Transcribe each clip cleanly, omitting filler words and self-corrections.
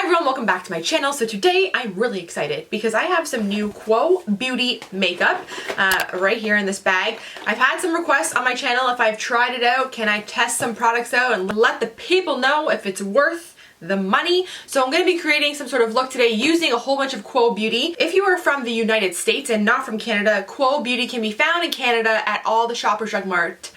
everyone, welcome back to my channel. So today I'm really excited because I have some new QUO Beauty makeup right here in this bag. I've had some requests on my channel if I've tried it out, can I test some products out and let the people know if it's worth the money. So I'm going to be creating some sort of look today using a whole bunch of QUO Beauty. If you are from the United States and not from Canada, QUO Beauty can be found in Canada at all the Shoppers Drug Mart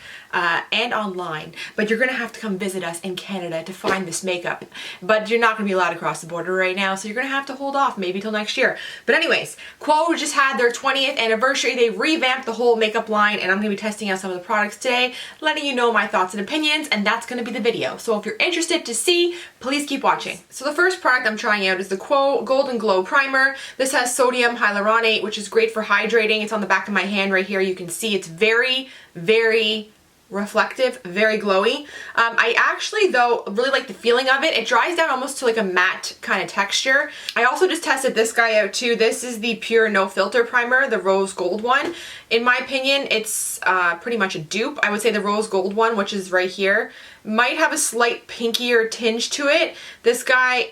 and online, but you're gonna have to come visit us in Canada to find this makeup. But you're not gonna be allowed to cross the border right now, so you're gonna have to hold off maybe till next year. But anyways, QUO just had their 20th anniversary. They revamped the whole makeup line, and I'm gonna be testing out some of the products today, letting you know my thoughts and opinions, and that's gonna be the video. So if you're interested to see, please keep watching. So the first product I'm trying out is the QUO Golden Glow Primer. This has sodium hyaluronate, which is great for hydrating. It's on the back of my hand right here. You can see it's very, very reflective, very glowy. I actually though really like the feeling of it. It dries down almost to like a matte kind of texture. I also just tested this guy out too. This is the Pure No Filter Primer, the rose gold one. In my opinion, it's pretty much a dupe. I would say the rose gold one, which is right here, might have a slight pinkier tinge to it. This guy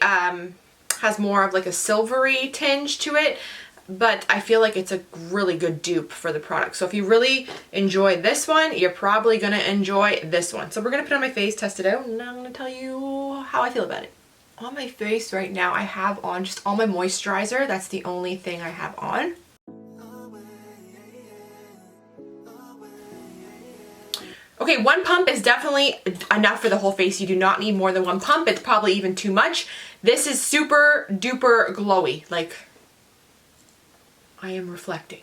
has more of like a silvery tinge to it, but I feel like it's a really good dupe for the product. So if you really enjoy this one, you're probably gonna enjoy this one. So we're gonna put it on my face, test it out, and I'm gonna tell you how I feel about it. On my face right now, I have on just all my moisturizer. That's the only thing I have on. Okay, one pump is definitely enough for the whole face. You do not need more than one pump. It's probably even too much. This is super duper glowy. Like, I am reflecting.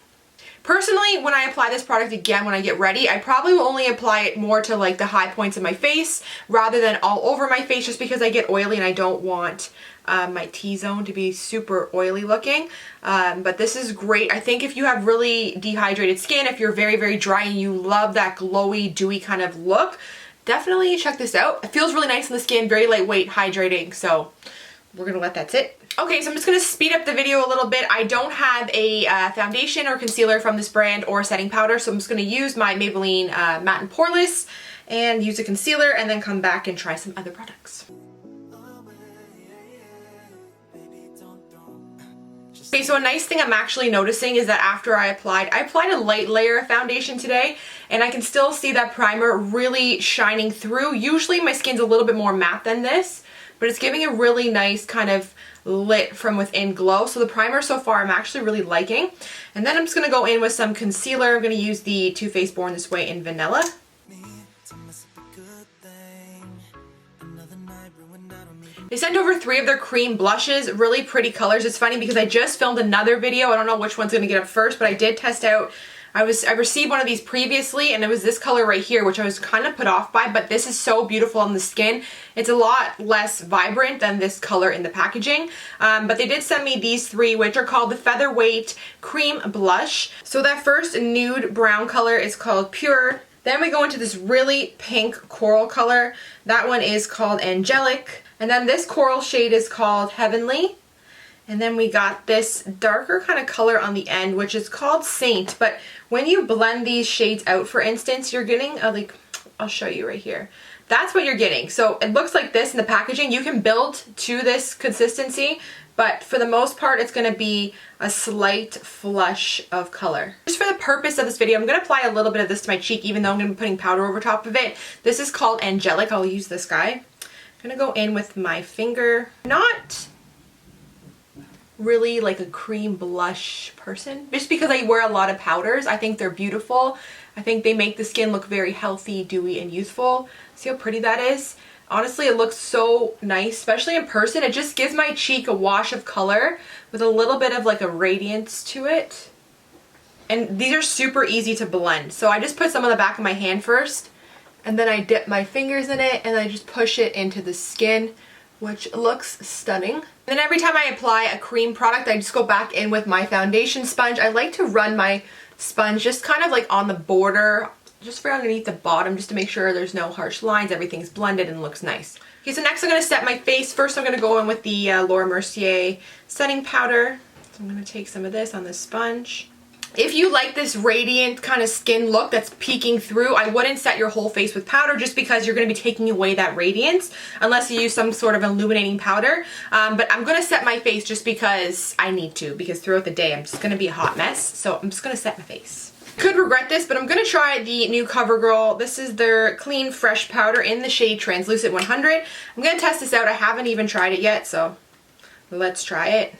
Personally, when I apply this product again, when I get ready, I probably will only apply it more to like the high points of my face rather than all over my face, just because I get oily and I don't want my T-zone to be super oily looking. But this is great. I think if you have really dehydrated skin, if you're very, very dry and you love that glowy, dewy kind of look, definitely check this out. It feels really nice on the skin, very lightweight, hydrating. So we're gonna let that sit. Okay, so I'm just going to speed up the video a little bit. I don't have a foundation or concealer from this brand or setting powder, so I'm just going to use my Maybelline Matte and Poreless and use a concealer and then come back and try some other products. Okay, so a nice thing I'm actually noticing is that after I applied a light layer of foundation today, and I can still see that primer really shining through. Usually my skin's a little bit more matte than this, but it's giving a really nice kind of lit from within glow. So the primer so far I'm actually really liking. And then I'm just going to go in with some concealer. I'm going to use the Too Faced Born This Way in Vanilla. They sent over 3 of their cream blushes, really pretty colors. It's funny because I just filmed another video. I don't know which one's going to get up first, but I did test out. I received one of these previously, and it was this color right here, which I was kind of put off by, but this is so beautiful on the skin. It's a lot less vibrant than this color in the packaging, but they did send me these 3, which are called the Featherweight Cream Blush. So that first nude brown color is called Pure. Then we go into this really pink coral color. That one is called Angelic. And then this coral shade is called Heavenly. And then we got this darker kind of color on the end, which is called Saint. But when you blend these shades out, for instance, you're getting a, like, I'll show you right here. That's what you're getting. So it looks like this in the packaging. You can build to this consistency, but for the most part, it's going to be a slight flush of color. Just for the purpose of this video, I'm going to apply a little bit of this to my cheek, even though I'm going to be putting powder over top of it. This is called Angelic. I'll use this guy. I'm going to go in with my finger. Not really like a cream blush person, just because I wear a lot of powders. I think they're beautiful. I think they make the skin look very healthy, dewy, and youthful. See how pretty that is? Honestly, it looks so nice, especially in person. It just gives my cheek a wash of color with a little bit of like a radiance to it. And these are super easy to blend. So I just put some on the back of my hand first, and then I dip my fingers in it, and I just push it into the skin, which looks stunning. And then every time I apply a cream product, I just go back in with my foundation sponge. I like to run my sponge just kind of like on the border, just for underneath the bottom, just to make sure there's no harsh lines, everything's blended and looks nice. Okay, so next I'm going to set my face. First I'm going to go in with the Laura Mercier setting powder. So I'm going to take some of this on this sponge. If you like this radiant kind of skin look that's peeking through, I wouldn't set your whole face with powder just because you're going to be taking away that radiance unless you use some sort of illuminating powder. But I'm going to set my face just because I need to, because throughout the day I'm just going to be a hot mess. So I'm just going to set my face. Could regret this, but I'm going to try the new Covergirl. This is their Clean Fresh Powder in the shade Translucent 100. I'm going to test this out. I haven't even tried it yet, so let's try it.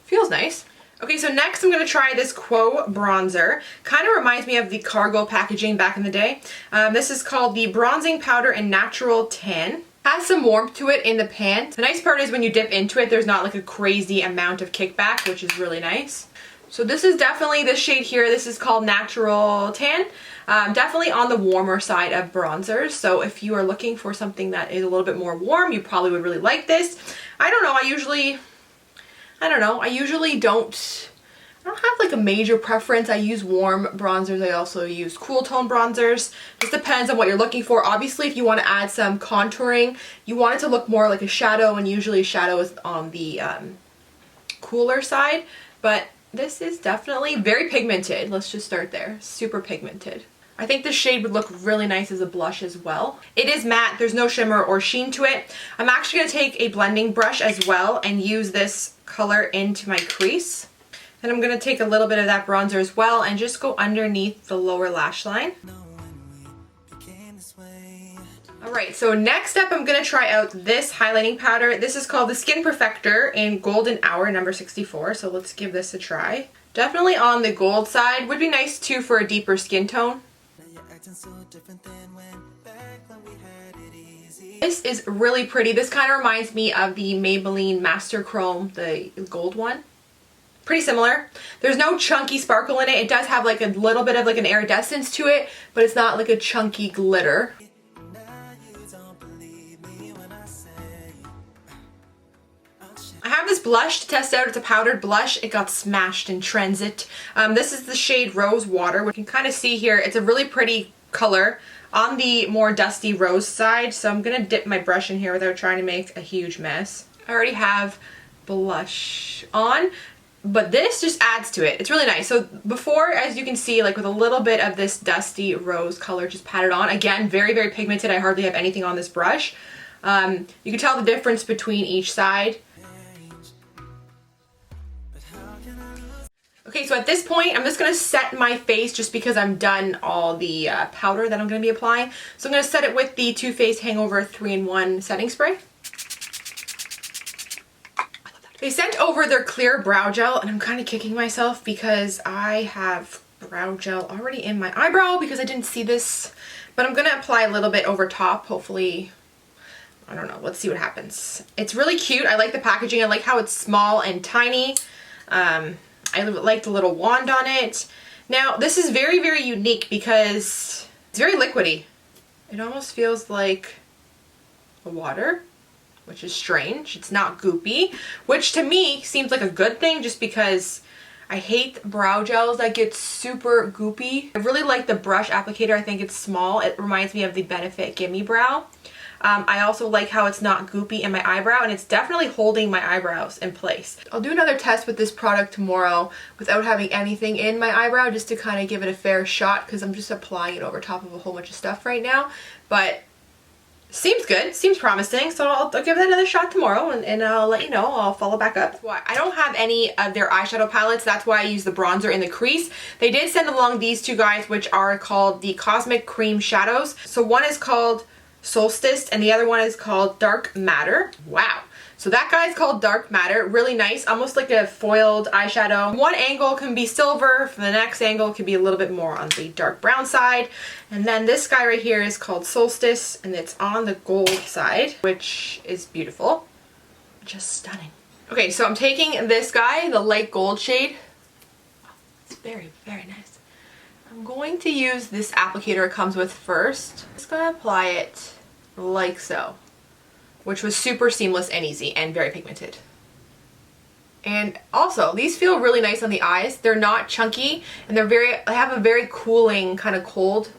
Feels nice. Okay, so next I'm going to try this QUO bronzer. Kind of reminds me of the Cargo packaging back in the day. This is called the Bronzing Powder in Natural Tan. Has some warmth to it in the pan. The nice part is when you dip into it, there's not like a crazy amount of kickback, which is really nice. So this is definitely this shade here. This is called Natural Tan. Definitely on the warmer side of bronzers. So if you are looking for something that is a little bit more warm, you probably would really like this. I don't know, I usually don't have like a major preference. I use warm bronzers. I also use cool tone bronzers. Just depends on what you're looking for. Obviously, if you want to add some contouring, you want it to look more like a shadow, and usually a shadow is on the cooler side. But this is definitely very pigmented. Let's just start there. Super pigmented. I think this shade would look really nice as a blush as well. It is matte, there's no shimmer or sheen to it. I'm actually going to take a blending brush as well and use this color into my crease. And I'm going to take a little bit of that bronzer as well and just go underneath the lower lash line. Alright, so next up I'm going to try out this highlighting powder. This is called the Skin Perfector in Golden Hour number 64, so let's give this a try. Definitely on the gold side. Would be nice too for a deeper skin tone. This is really pretty. This kind of reminds me of the Maybelline Master Chrome, the gold one. Pretty similar. There's no chunky sparkle in it. It does have like a little bit of like an iridescence to it, but it's not like a chunky glitter. I have this blush to test out. It's a powdered blush. It got smashed in transit. This is the shade Rose Water. You can kind of see here, it's a really pretty color on the more dusty rose side. So I'm going to dip my brush in here without trying to make a huge mess. I already have blush on, but this just adds to it. It's really nice. So before, as you can see, like with a little bit of this dusty rose color just patted on. Again, very, very pigmented. I hardly have anything on this brush. You can tell the difference between each side. Okay, so at this point, I'm just going to set my face just because I'm done all the powder that I'm going to be applying. So I'm going to set it with the Too Faced Hangover 3-in-1 setting spray. They sent over their clear brow gel, and I'm kind of kicking myself because I have brow gel already in my eyebrow because I didn't see this. But I'm going to apply a little bit over top, hopefully. I don't know, let's see what happens. It's really cute. I like the packaging. I like how it's small and tiny. I like the little wand on it. Now, this is very, very unique because it's very liquidy. It almost feels like a water, which is strange. It's not goopy, which to me seems like a good thing just because I hate brow gels that get super goopy. I really like the brush applicator. I think it's small. It reminds me of the Benefit Gimme Brow. I also like how it's not goopy in my eyebrow, and it's definitely holding my eyebrows in place. I'll do another test with this product tomorrow without having anything in my eyebrow just to kind of give it a fair shot because I'm just applying it over top of a whole bunch of stuff right now. But seems good, seems promising, so I'll give it another shot tomorrow and I'll let you know. I'll follow back up. I don't have any of their eyeshadow palettes. That's why I use the bronzer in the crease. They did send along these two guys, which are called the Cosmic Cream Shadows. So one is called Solstice and the other one is called Dark Matter. Wow. So that guy's called Dark Matter. Really nice, almost like a foiled eyeshadow. One angle can be silver, for the next angle can be a little bit more on the dark brown side. And then this guy right here is called Solstice and it's on the gold side, which is beautiful. Just stunning. Okay, so I'm taking this guy, the light gold shade. It's very, very nice. I'm going to use this applicator it comes with first. I'm just going to apply it like so, which was super seamless and easy and very pigmented. And also, these feel really nice on the eyes. They're not chunky and they have a very cooling kind of cold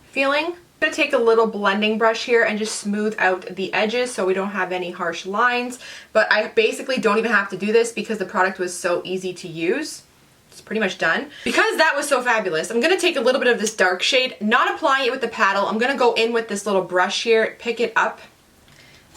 feeling. I'm going to take a little blending brush here and just smooth out the edges so we don't have any harsh lines. But I basically don't even have to do this because the product was so easy to use. it's pretty much done. Because that was so fabulous, I'm gonna take a little bit of this dark shade, not applying it with the paddle. I'm gonna go in with this little brush here, pick it up.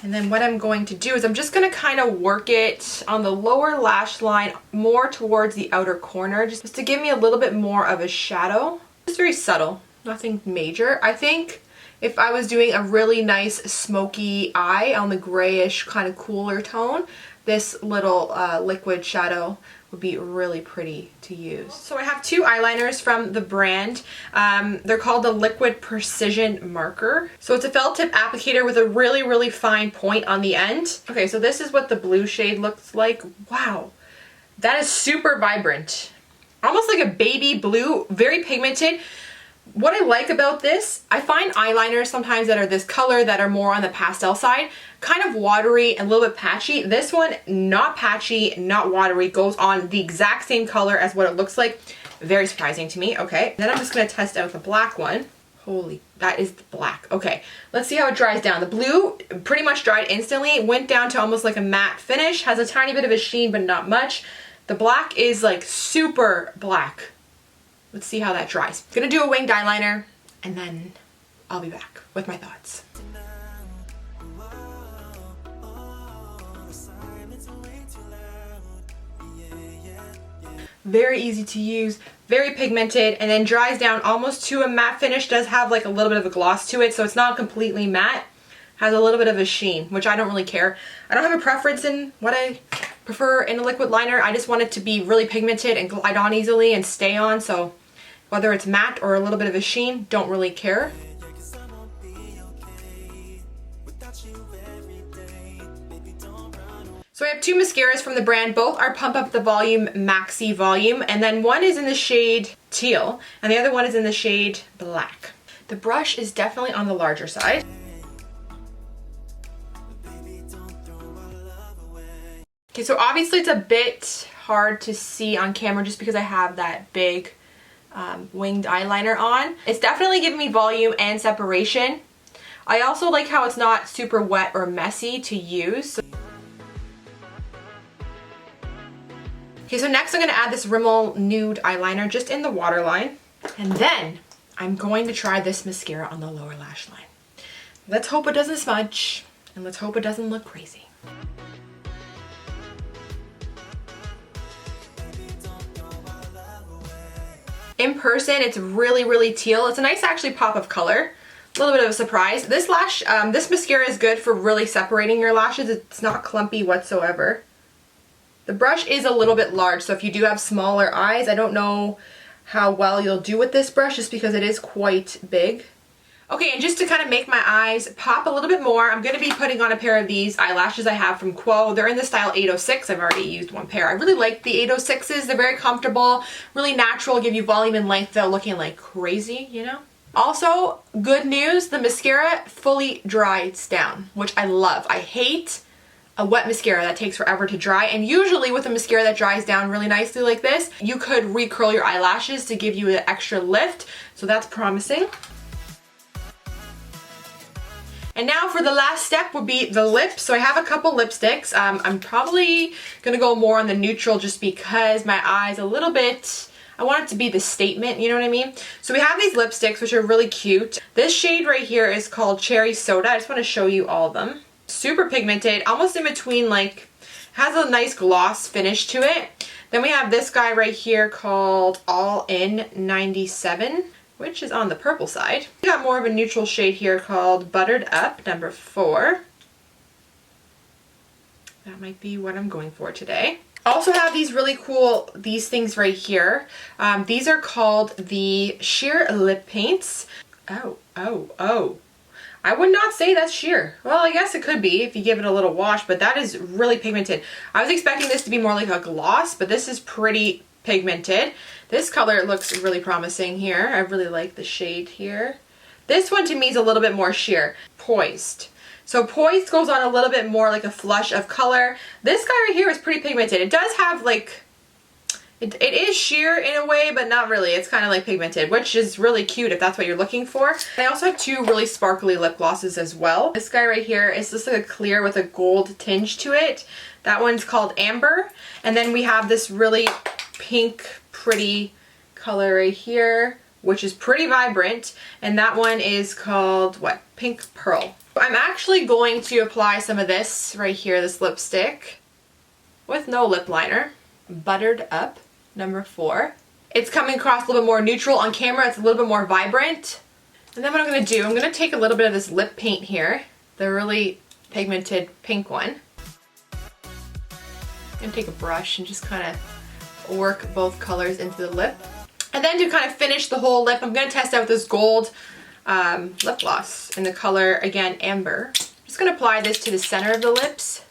And then what I'm going to do is I'm just gonna kind of work it on the lower lash line more towards the outer corner, just to give me a little bit more of a shadow. It's very subtle, nothing major. I think if I was doing a really nice smoky eye on the grayish kind of cooler tone, this little liquid shadow would be really pretty to use. So I have two eyeliners from the brand. They're called the Liquid Precision Marker. So it's a felt tip applicator with a really, really fine point on the end. Okay, so this is what the blue shade looks like. Wow, that is super vibrant. Almost like a baby blue, very pigmented. What I like about this, I find eyeliners sometimes that are this color that are more on the pastel side, kind of watery and a little bit patchy. This one, not patchy, not watery, goes on the exact same color as what it looks like. Very surprising to me. Okay, then I'm just gonna test out the black one. Holy, that is the black. Okay, let's see how it dries down. The blue pretty much dried instantly, went down to almost like a matte finish, has a tiny bit of a sheen, but not much. The black is like super black. Let's see how that dries. I'm gonna do a winged eyeliner and then I'll be back with my thoughts. Very easy to use, very pigmented, and then dries down almost to a matte finish. Does have like a little bit of a gloss to it, so it's not completely matte. Has a little bit of a sheen, which I don't really care. I don't have a preference in what I prefer in a liquid liner. I just want it to be really pigmented and glide on easily and stay on, so whether it's matte or a little bit of a sheen, don't really care. So I have two mascaras from the brand. Both are Pump Up the Volume Maxi Volume, and then one is in the shade Teal and the other one is in the shade Black. The brush is definitely on the larger side. Okay, so obviously it's a bit hard to see on camera just because I have that big winged eyeliner on. It's definitely giving me volume and separation. I also like how it's not super wet or messy to use. Okay, so next I'm going to add this Rimmel Nude eyeliner just in the waterline. And then I'm going to try this mascara on the lower lash line. Let's hope it doesn't smudge and let's hope it doesn't look crazy. In person, it's really, really teal. It's a nice actually pop of color. A little bit of a surprise. This mascara is good for really separating your lashes. It's not clumpy whatsoever. The brush is a little bit large, so if you do have smaller eyes, I don't know how well you'll do with this brush just because it is quite big. Okay, and just to kind of make my eyes pop a little bit more, I'm going to be putting on a pair of these eyelashes I have from QUO. They're in the style 806. I've already used one pair. I really like the 806s. They're very comfortable, really natural, give you volume and length without looking like crazy, you know? Also, good news, the mascara fully dries down, which I love. I hate a wet mascara that takes forever to dry, and usually with a mascara that dries down really nicely like this, you could recurl your eyelashes to give you an extra lift, so that's promising. And now for the last step would be the lips. So I have a couple lipsticks. I'm probably gonna go more on the neutral just because my eye's a little bit, I want it to be the statement, you know what I mean? So we have these lipsticks which are really cute. This shade right here is called Cherry Soda. I just want to show you all of them. Super pigmented, almost in between, like, has a nice gloss finish to it. Then we have this guy right here called All In 97, which is on the purple side. We got more of a neutral shade here called Buttered Up, number 4. That might be what I'm going for today. Also have these really cool, these things right here. These are called the Sheer Lip Paints. Oh. I would not say that's sheer. Well, I guess it could be if you give it a little wash, but that is really pigmented. I was expecting this to be more like a gloss, but this is pretty pigmented. This color looks really promising here. I really like the shade here. This one to me is a little bit more sheer. Poised. So Poised goes on a little bit more like a flush of color. This guy right here is pretty pigmented. It does have like, it is sheer in a way, but not really. It's kind of like pigmented, which is really cute if that's what you're looking for. I also have two really sparkly lip glosses as well. This guy right here is just like a clear with a gold tinge to it. That one's called Amber. And then we have this really pink pretty color right here, which is pretty vibrant, and that one is called what? Pink Pearl. I'm actually going to apply some of this right here, this lipstick, with no lip liner. Buttered Up, number 4. It's coming across a little bit more neutral on camera. It's a little bit more vibrant. And then what I'm going to do, I'm going to take a little bit of this lip paint here, the really pigmented pink one. I'm going to take a brush and just kind of work both colors into the lip. And then to kind of finish the whole lip, I'm going to test out this gold lip gloss in the color, again, Amber. I'm just going to apply this to the center of the lips.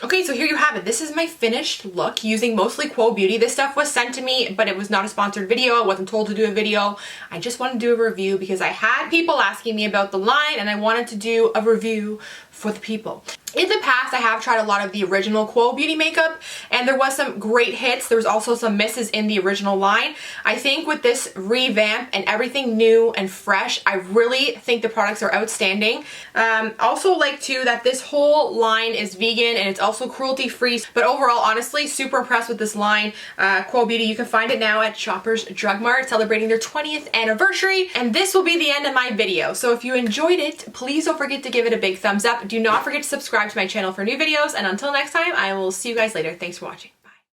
Okay, so here you have it. This is my finished look using mostly QUO Beauty. This stuff was sent to me, but it was not a sponsored video. I wasn't told to do a video. I just wanted to do a review because I had people asking me about the line and I wanted to do a review for the people. In the past, I have tried a lot of the original QUO Beauty makeup, and there was some great hits. There was also some misses in the original line. I think with this revamp and everything new and fresh, I really think the products are outstanding. Also like too that this whole line is vegan and it's also cruelty free. But overall, honestly, super impressed with this line. QUO Beauty, you can find it now at Shoppers Drug Mart, celebrating their 20th anniversary. And this will be the end of my video. So if you enjoyed it, please don't forget to give it a big thumbs up. Do not forget to subscribe to my channel for new videos, and until next time, I will see you guys later. Thanks for watching.